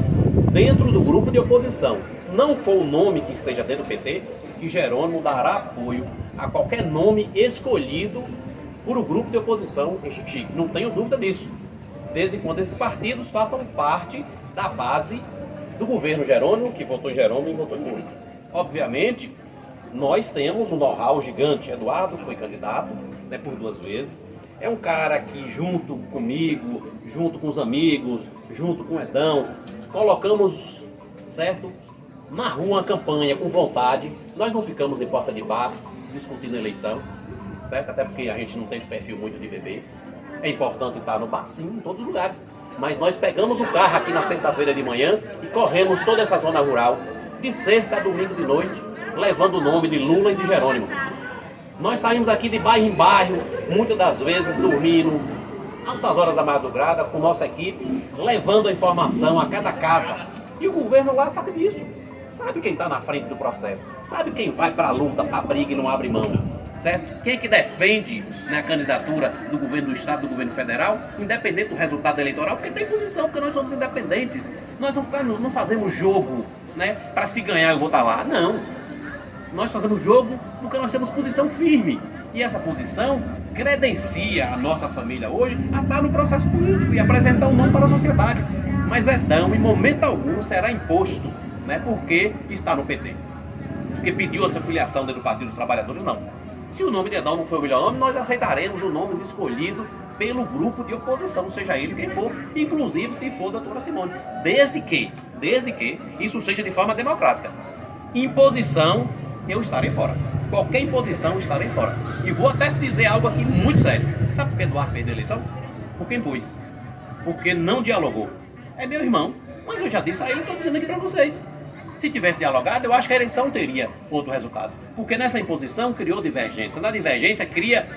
dentro do grupo de oposição não for o nome que esteja dentro do PT, que Jerônimo dará apoio a qualquer nome escolhido por o grupo de oposição em Xique-Xique. Não tenho dúvida disso. Desde quando esses partidos façam parte da base do governo Jerônimo, que votou em Jerônimo e votou em Rui. Obviamente, nós temos um know-how gigante. Eduardo foi candidato, né, por 2 vezes. É um cara que, junto comigo, junto com os amigos, junto com o Edão, colocamos, certo, na rua uma campanha com vontade. Nós não ficamos de porta de bar discutindo eleição, certo? Até porque a gente não tem esse perfil muito de bebê. É importante estar no bar, sim, em todos os lugares. Mas nós pegamos o carro aqui na sexta-feira de manhã e corremos toda essa zona rural, de sexta a domingo de noite, levando o nome de Lula e de Jerônimo. Nós saímos aqui de bairro em bairro, muitas das vezes dormindo, altas horas da madrugada, com nossa equipe, levando a informação a cada casa. E o governo lá sabe disso. Sabe quem está na frente do processo. Sabe quem vai para a luta, para a briga e não abre mão. Certo? Quem é que defende na candidatura do governo do Estado, do governo federal, independente do resultado eleitoral, porque tem posição, porque nós somos independentes. Nós não fazemos jogo, né, para se ganhar eu vou estar lá. Não. Nós fazemos jogo porque nós temos posição firme. E essa posição credencia a nossa família hoje a estar no processo político e apresentar um nome para a sociedade. Mas Edão, em momento algum, será imposto, né, porque está no PT. Porque pediu essa filiação dentro do Partido dos Trabalhadores, não. Se o nome de Edão não for o melhor nome, nós aceitaremos o nome escolhido pelo grupo de oposição, seja ele quem for, inclusive se for a doutora Simone. Desde que isso seja de forma democrática. Imposição, eu estarei fora. Qualquer imposição, eu estarei fora. E vou até dizer algo aqui muito sério. Sabe por que Eduardo perdeu a eleição? Porque impôs. Porque não dialogou. É meu irmão, mas eu já disse a ele, estou dizendo aqui para vocês. Se tivesse dialogado, eu acho que a eleição teria outro resultado. Porque nessa imposição criou divergência. Na divergência cria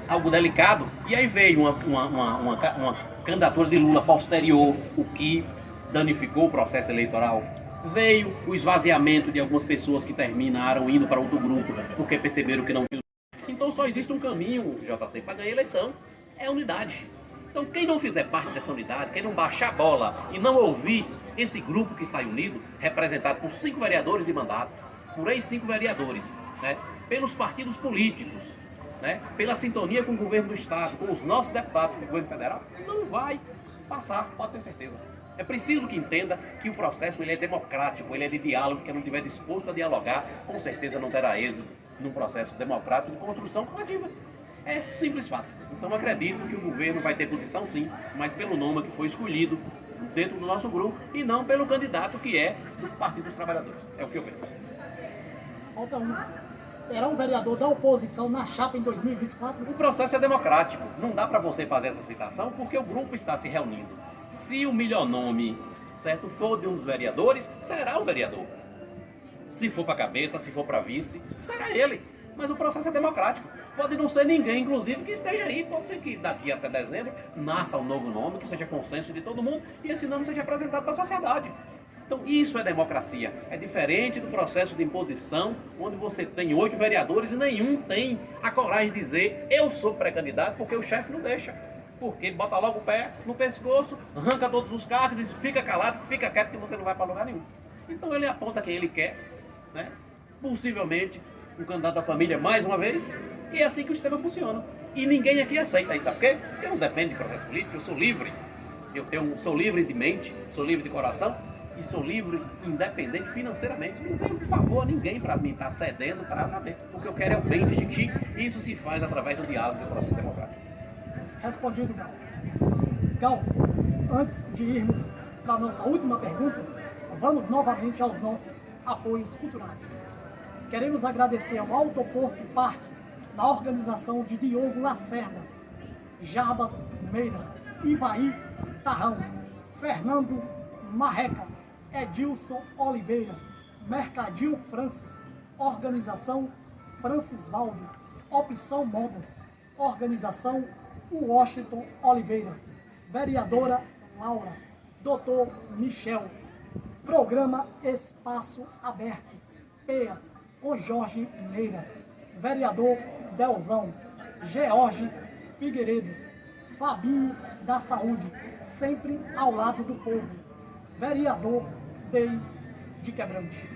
algo delicado. E aí veio uma candidatura de Lula posterior, o que danificou o processo eleitoral. Veio o esvaziamento de algumas pessoas que terminaram indo para outro grupo, porque perceberam que não tinha. Então só existe um caminho, JC, para ganhar a eleição. É unidade. Então quem não fizer parte dessa unidade, quem não baixar a bola e não ouvir esse grupo que está unido, representado por 5 vereadores de mandato, por ex-5 vereadores, né, pelos partidos políticos, né, pela sintonia com o governo do Estado, com os nossos deputados do governo federal, não vai passar, pode ter certeza. É preciso que entenda que o processo ele é democrático, ele é de diálogo, quem não estiver disposto a dialogar, com certeza não terá êxito num processo democrático de construção coletiva. É simples fato. Então acredito que o governo vai ter posição sim, mas pelo nome que foi escolhido dentro do nosso grupo e não pelo candidato que é do Partido dos Trabalhadores. É o que eu penso. Falta um. Terá um vereador da oposição na chapa em 2024? O processo é democrático. Não dá para você fazer essa citação porque o grupo está se reunindo. Se o melhor nome, certo, for de um dos vereadores, será o vereador. Se for para cabeça, se for para vice, será ele. Mas o processo é democrático. Pode não ser ninguém, inclusive, que esteja aí. Pode ser que daqui até dezembro nasça um novo nome, que seja consenso de todo mundo e esse nome seja apresentado para a sociedade. Então isso é democracia. É diferente do processo de imposição, onde você tem 8 vereadores e nenhum tem a coragem de dizer eu sou pré-candidato, porque o chefe não deixa. Porque ele bota logo o pé no pescoço, arranca todos os cargos e diz fica calado, fica quieto que você não vai para lugar nenhum. Então ele aponta quem ele quer, né? Possivelmente um candidato da família mais uma vez, e é assim que o sistema funciona. E ninguém aqui aceita isso, sabe por quê? Porque não depende de processo político, eu sou livre. Sou livre de mente, sou livre de coração e sou livre, independente financeiramente. Não tenho por favor a ninguém para mim estar cedendo para ver. O que eu quero é o bem de Chique Chique e isso se faz através do diálogo do processo democrático. Respondido, Gal. Gal, antes de irmos para a nossa última pergunta, vamos novamente aos nossos apoios culturais. Queremos agradecer ao Autoposto Parque, na organização de Diogo Lacerda, Jarbas Meira, Ivaí Tarrão, Fernando Marreca, Edilson Oliveira, Mercadinho Francis, organização Francisvaldo, Opção Modas, organização Washington Oliveira, vereadora Laura, Dr. Michel, programa Espaço Aberto, PEA, com Jorge Meira, vereador Delzão, George Figueiredo, Fabinho da Saúde, sempre ao lado do povo, vereador Dei de Quebrante.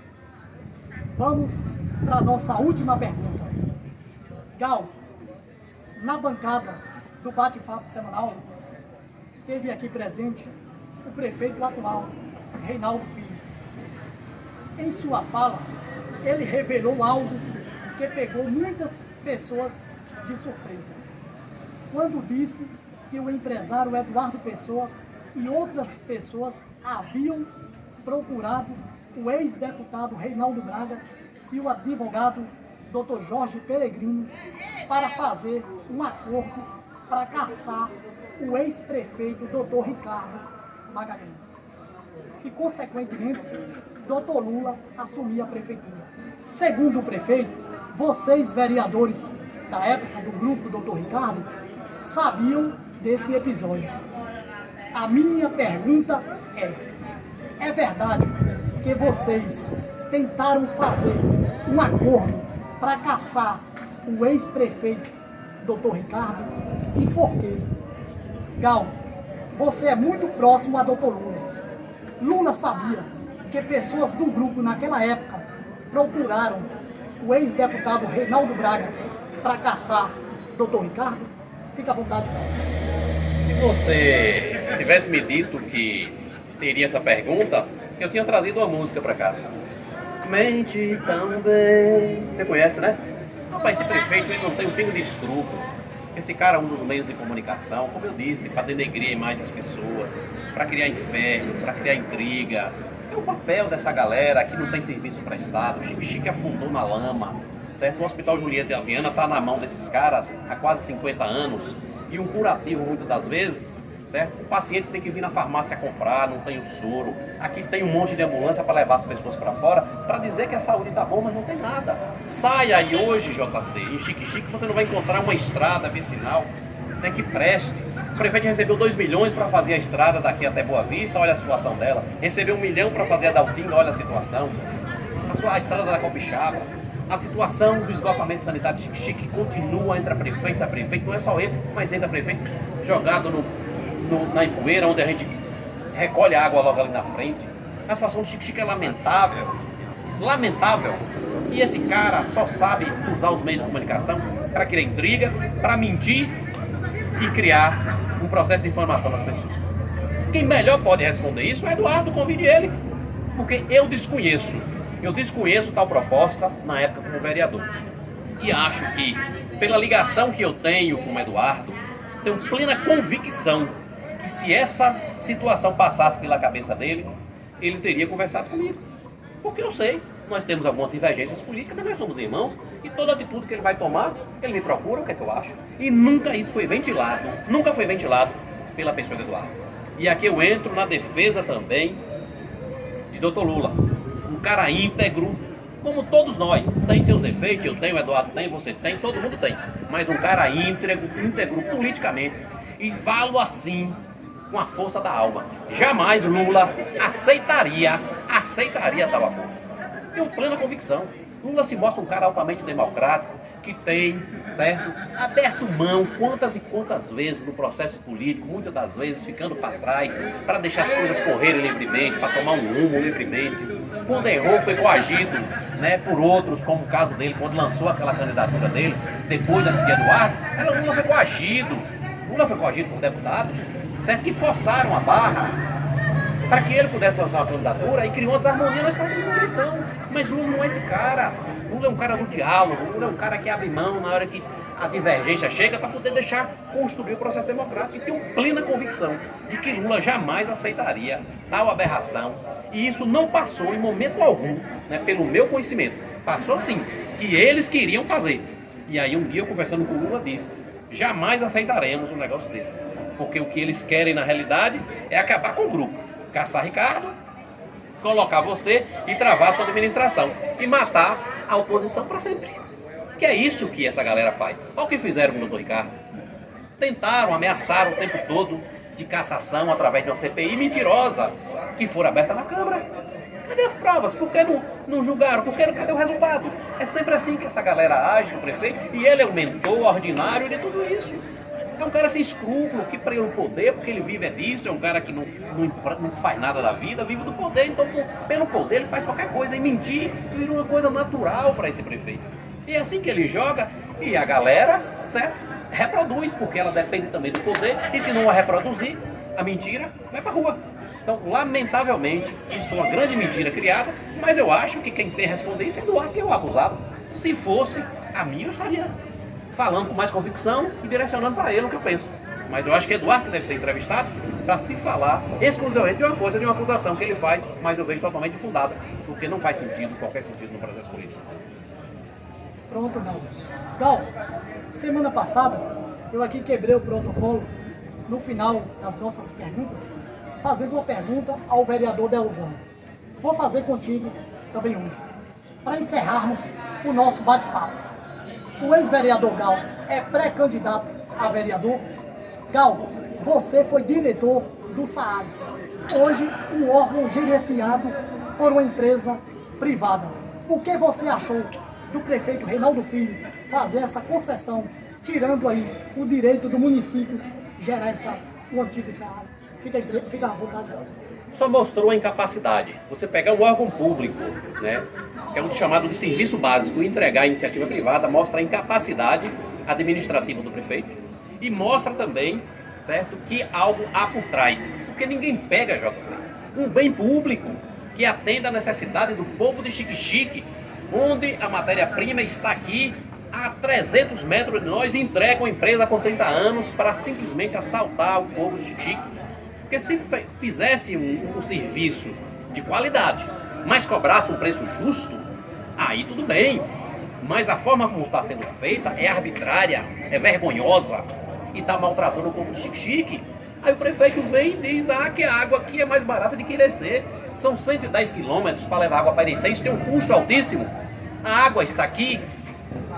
Vamos para a nossa última pergunta. Gal, na bancada do bate-papo semanal, esteve aqui presente o prefeito atual, Reinaldo Filho. Em sua fala, ele revelou algo que pegou muitas pessoas de surpresa, quando disse que o empresário Eduardo Pessoa e outras pessoas haviam procurado o ex-deputado Reinaldo Braga e o advogado Dr. Jorge Peregrino para fazer um acordo para caçar o ex-prefeito Dr. Ricardo Magalhães. E, consequentemente, Dr. Lula assumir a prefeitura. Segundo o prefeito, vocês, vereadores da época do grupo Dr. Ricardo, sabiam desse episódio. A minha pergunta é verdade que vocês tentaram fazer um acordo para caçar o ex-prefeito Dr. Ricardo? E por quê? Gal, você é muito próximo a Dr. Lula. Lula sabia que pessoas do grupo naquela época procuraram o ex-deputado Reinaldo Braga para caçar Dr. Ricardo? Fica à vontade, Gal. Se você tivesse me dito que teria essa pergunta, eu tinha trazido uma música para cá. Mente também. Você conhece, né? Rapaz, esse prefeito ele não tem um pingo de escrúpulo. Esse cara usa os meios de comunicação, como eu disse, para denegrir a imagem das pessoas, para criar inferno, para criar intriga. É o papel dessa galera que não tem serviço prestado. O Chique Chique afundou na lama, certo? O Hospital Julieta Viana está na mão desses caras há quase 50 anos. E um curativo, muitas das vezes, certo? O paciente tem que vir na farmácia comprar, não tem o soro. Aqui tem um monte de ambulância para levar as pessoas para fora, para dizer que a saúde está boa, mas não tem nada. Saia aí hoje, JC, em Chique Chique, você não vai encontrar uma estrada vicinal, né, que preste. O prefeito recebeu 2 milhões para fazer a estrada daqui até Boa Vista, olha a situação dela. Recebeu 1 milhão para fazer a da Altinga, olha a situação. A estrada da Copixaba. A situação do esgotamento sanitário de Chique Chique continua entre a prefeita e a prefeita, não é só ele, mas entre a prefeita, jogado na empoeira, onde a gente recolhe a água logo ali na frente. A situação do Chique Chique é lamentável, lamentável. E esse cara só sabe usar os meios de comunicação para criar intriga, para mentir e criar um processo de informação das pessoas. Quem melhor pode responder isso é Eduardo, convide ele, porque eu desconheço tal proposta na época como vereador. E acho que, pela ligação que eu tenho com o Eduardo, tenho plena convicção que se essa situação passasse pela cabeça dele, ele teria conversado comigo. Porque eu sei, nós temos algumas divergências políticas, mas nós somos irmãos, e toda atitude que ele vai tomar, ele me procura, o que é que eu acho. E nunca isso foi ventilado, nunca foi ventilado pela pessoa do Eduardo. E aqui eu entro na defesa também de Dr. Lula. Um cara íntegro, como todos nós. Tem seus defeitos, eu tenho, o Eduardo tem, você tem, todo mundo tem. Mas um cara íntegro politicamente. E falo assim, com a força da alma. Jamais Lula aceitaria tal acordo. Tenho plena convicção. Lula se mostra um cara altamente democrático, que tem, certo, aberto mão quantas e quantas vezes no processo político, muitas das vezes ficando para trás, para deixar as coisas correrem livremente, para tomar um rumo livremente. Quando errou, foi coagido né, por outros, como o caso dele, quando lançou aquela candidatura dele, depois da de Eduardo, Lula foi coagido. Lula foi coagido por deputados, certo? Que forçaram a barra para que ele pudesse lançar uma candidatura e criou uma desarmonia na história da eleição. Mas Lula não é esse cara. Lula é um cara do diálogo, Lula é um cara que abre mão na hora que a divergência chega para poder deixar construir o processo democrático e tenho plena convicção de que Lula jamais aceitaria tal aberração. E isso não passou em momento algum, né, pelo meu conhecimento. Passou sim, que eles queriam fazer. E aí um dia eu conversando com o Lula disse, jamais aceitaremos um negócio desse. Porque o que eles querem na realidade é acabar com o grupo. Caçar Ricardo, colocar você e travar a sua administração. E matar a oposição para sempre. Que é isso que essa galera faz. Olha o que fizeram com o doutor Ricardo. Tentaram, ameaçaram o tempo todo de cassação através de uma CPI mentirosa que for aberta na Câmara. Cadê as provas? Por que não julgaram? Cadê o resultado? É sempre assim que essa galera age, o prefeito, e ele é o mentor ordinário de tudo isso. É um cara sem escrúpulo, que pelo poder, porque ele vive disso, é um cara que não faz nada da vida, vive do poder, então pelo poder ele faz qualquer coisa, e mentir vira uma coisa natural para esse prefeito. E é assim que ele joga, e a galera, certo, reproduz, porque ela depende também do poder, e se não a reproduzir, a mentira vai pra rua. Então, lamentavelmente, isso é uma grande mentira criada, mas eu acho que quem tem a responder isso é Eduardo, que é o acusado. Se fosse a mim, eu estaria falando com mais convicção e direcionando para ele o que eu penso. Mas eu acho que Eduardo deve ser entrevistado para se falar exclusivamente de uma coisa, de uma acusação que ele faz, mas eu vejo totalmente infundada, porque não faz sentido, qualquer sentido no processo político. Pronto, Gal. Gal, semana passada eu aqui quebrei o protocolo no final das nossas perguntas, fazendo uma pergunta ao vereador Delvão. Vou fazer contigo também hoje, para encerrarmos o nosso bate-papo. O ex-vereador Gal é pré-candidato a vereador. Gal, você foi diretor do SAAD, hoje um órgão gerenciado por uma empresa privada. O que você achou do prefeito Reinaldo Filho fazer essa concessão, tirando aí o direito do município gerar o antigo SAAD? Fica à vontade. Só mostrou a incapacidade. Você pegar um órgão público, né, que é um chamado de serviço básico, e entregar a iniciativa privada, mostra a incapacidade administrativa do prefeito e mostra também, certo, que algo há por trás. Porque ninguém pega, JC, um bem público que atenda a necessidade do povo de Xique-Xique, onde a matéria-prima está aqui a 300 metros de nós e entrega uma empresa com 30 anos para simplesmente assaltar o povo de Xique-Xique. Porque se fizesse um serviço de qualidade, mas cobrasse um preço justo, aí tudo bem. Mas a forma como está sendo feita é arbitrária, é vergonhosa e está maltratando o povo de Xique-Xique. Aí o prefeito vem e diz que a água aqui é mais barata de que Irecê. São 110 quilômetros para levar água para Irecê, isso tem um custo altíssimo. A água está aqui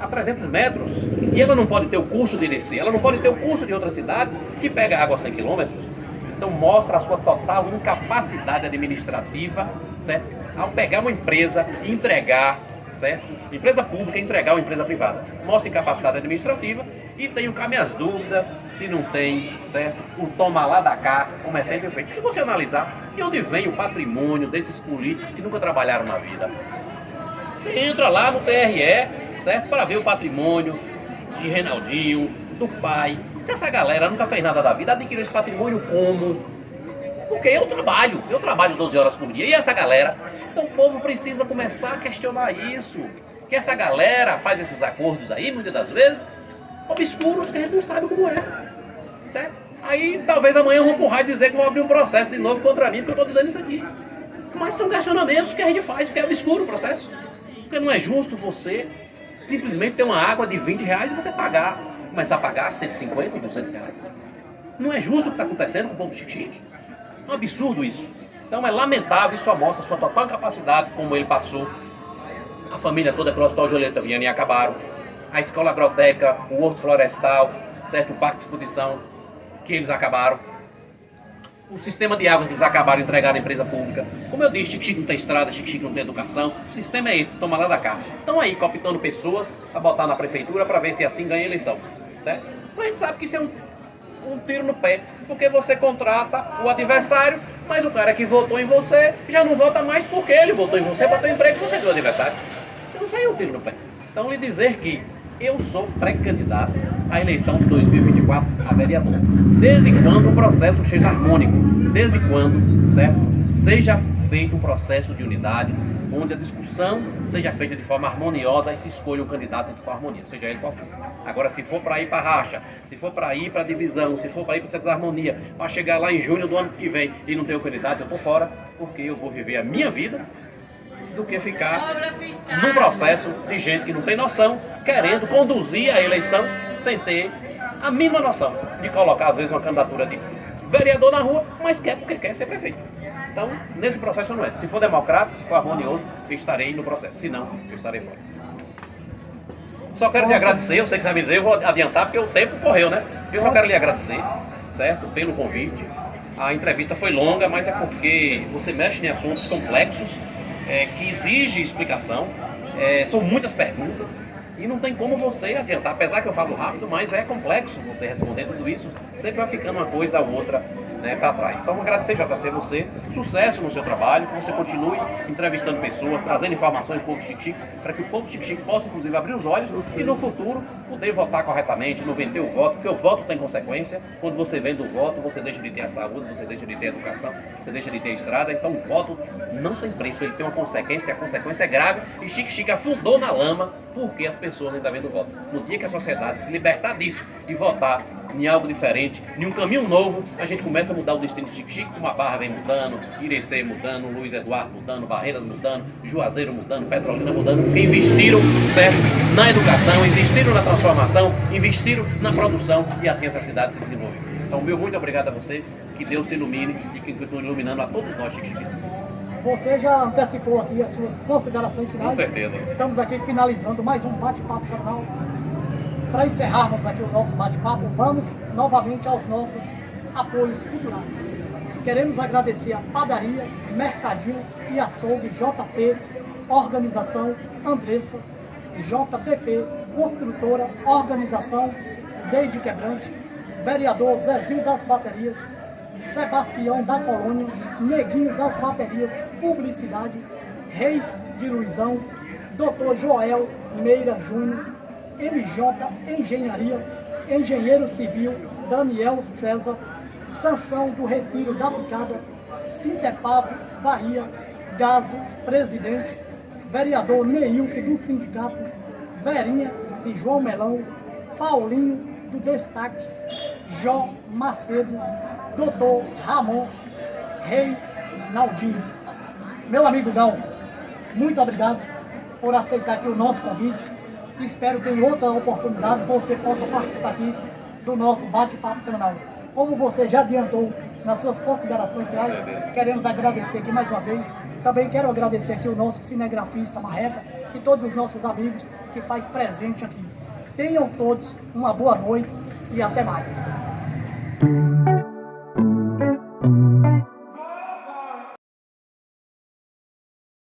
a 300 metros e ela não pode ter o custo de Irecê, ela não pode ter o custo de outras cidades que pega água a 100 quilômetros. Então mostra a sua total incapacidade administrativa, certo? Ao pegar uma empresa e entregar, certo? Empresa pública entregar uma empresa privada. Mostra incapacidade administrativa e tenho cá minhas dúvidas se não tem, certo? O toma lá da cá, como é sempre feito. Se você analisar, de onde vem o patrimônio desses políticos que nunca trabalharam na vida? Você entra lá no TRE, certo? Para ver o patrimônio de Reinaldinho, do pai. Se essa galera nunca fez nada da vida, adquiriu esse patrimônio como? Porque eu trabalho 12 horas por dia. E essa galera? Então o povo precisa começar a questionar isso. Que essa galera faz esses acordos aí, muitas das vezes, obscuros, que a gente não sabe como é. Certo? Aí talvez amanhã vão pro raio dizer que vão abrir um processo de novo contra mim, porque eu estou dizendo isso aqui. Mas são questionamentos que a gente faz, porque é obscuro o processo. Porque não é justo você simplesmente ter uma água de 20 reais e você começar a pagar 150, 200 reais. Não é justo o que está acontecendo com o povo de Xique-Xique. É um absurdo isso. Então é lamentável e só mostra a sua total incapacidade, como ele passou. A família toda pelo Hospital Julieta Viana e acabaram. A escola agroteca, o horto florestal, certo? O parque de exposição, que eles acabaram. O sistema de água que eles acabaram de entregar à empresa pública. Como eu disse, Xique-Xique não tem estrada, Xique-Xique não tem educação. O sistema é esse, toma lá da cá. Estão aí cooptando pessoas para botar na prefeitura para ver se assim ganha a eleição. Certo? Mas a gente sabe que isso é um tiro no pé. Porque você contrata o adversário, mas o cara que votou em você já não vota mais porque ele votou em você para ter o emprego que você deu ao adversário. Isso aí é um tiro no pé. Então, lhe dizer que eu sou pré-candidato à eleição de 2024 a vereador. Desde quando o processo seja harmônico, desde quando, certo? Seja feito um processo de unidade, onde a discussão seja feita de forma harmoniosa e se escolha um candidato com harmonia, seja ele qual for. Agora, se for para ir para racha, se for para ir para divisão, se for para ir para essa desarmonia, para chegar lá em junho do ano que vem e não ter o candidato, eu estou fora, porque eu vou viver a minha vida do que ficar num processo de gente que não tem noção, querendo conduzir a eleição sem ter a mínima noção de colocar, às vezes, uma candidatura de vereador na rua, mas quer porque quer ser prefeito. Então, nesse processo eu não entro. Se for democrático, se for harmonioso, eu estarei no processo. Se não, eu estarei fora. Só quero lhe agradecer, eu sei que você vai dizer, eu vou adiantar porque o tempo correu, né? Eu só quero lhe agradecer, certo? Pelo convite. A entrevista foi longa, mas é porque você mexe em assuntos complexos, que exigem explicação. São muitas perguntas. E não tem como você adiantar, apesar que eu falo rápido, mas é complexo você responder tudo isso, sempre vai ficando uma coisa ou outra, né, para trás. Então, agradecer, JC, você, sucesso no seu trabalho, que você continue entrevistando pessoas, trazendo informações do povo Xique-Xique, para que o povo Xique-Xique possa, inclusive, abrir os olhos e, no futuro, poder votar corretamente, não vender o voto, porque o voto tem consequência. Quando você vende o voto, você deixa de ter a saúde, você deixa de ter a educação, você deixa de ter a estrada. Então, o voto não tem preço, ele tem uma consequência, a consequência é grave, e Xique-Xique afundou na lama porque as pessoas ainda vendo o voto. No dia que a sociedade se libertar disso e votar em algo diferente, em um caminho novo, a gente começa a mudar o destino de Xique-Xique, como a Barra vem mudando, Irecê mudando, Luiz Eduardo mudando, Barreiras mudando, Juazeiro mudando, Petrolina mudando, porque investiram, certo, na educação, investiram na transformação, investiram na produção e assim essa cidade se desenvolveu. Então, meu muito obrigado a você, que Deus te ilumine e que continue iluminando a todos nós Xique-Xiquenses. Você já antecipou aqui as suas considerações finais. Com certeza. Estamos aqui finalizando mais um bate-papo semanal. Para encerrarmos aqui o nosso bate-papo, vamos novamente aos nossos apoios culturais. Queremos agradecer a Padaria, Mercadinho e Açougue JP, Organização Andressa, JDP, Construtora, Organização Deide Quebrante, Vereador Zezinho das Baterias, Sebastião da Colônia, Neguinho das Baterias, Publicidade, Reis de Luizão, Dr. Joel Meira Júnior, MJ Engenharia, Engenheiro Civil, Daniel César, Sansão do Retiro da Picada, Sintepavo, Bahia, Gaso, Presidente, Vereador Neilton do Sindicato, Verinha de João Melão, Paulinho do Destaque, Jó Macedo, Doutor Ramon Reinaldinho. Meu amigo Gal, muito obrigado por aceitar aqui o nosso convite. Espero que em outra oportunidade você possa participar aqui do nosso bate-papo semanal. Como você já adiantou nas suas considerações finais, queremos agradecer aqui mais uma vez. Também quero agradecer aqui o nosso cinegrafista Marreca e todos os nossos amigos que faz presente aqui. Tenham todos uma boa noite e até mais.